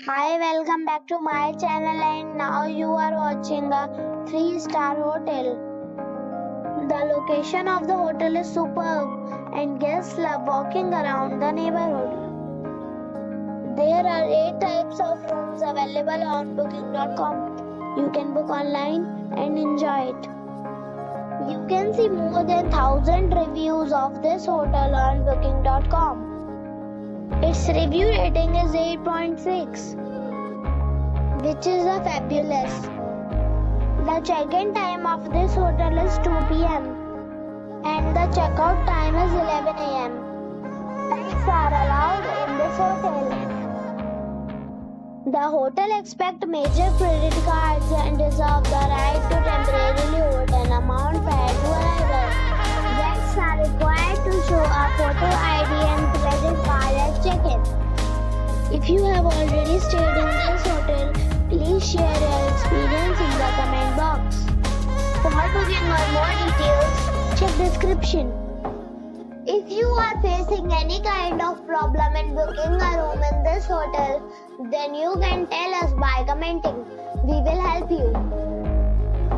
Hi, welcome back to my channel, and now you are watching a 3-star hotel. The location of the hotel is superb and guests love walking around the neighborhood. There are 8 types of rooms available on booking.com. You can book online and enjoy it. You can see more than 1000 reviews of this hotel on booking.com. Its review rating is 8.6, which is a fabulous. The check-in time of this hotel is 2 p.m. and the checkout time is 11 a.m. Pets are allowed in this hotel. The hotel accepts major credit cards and reserves the right to temporarily hold an amount prior to arrival. Guests are required to show a photo ID and credit card at check-in. If you have already stayed in this hotel, please share your experience in the comment box. For booking or more details, check description. If you are facing any kind of problem in booking a room in this hotel, then you can tell us by commenting. We will help you.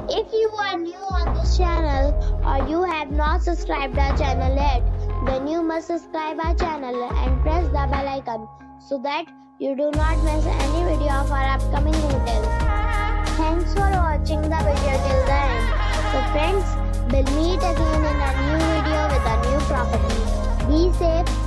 If you are new on this channel or you have not subscribed our channel yet, then you must subscribe our channel and press the bell icon so that you do not miss any video of our upcoming hotels. Thanks for watching the video till the end. So friends, we'll meet again in a new video with a new property. Be safe.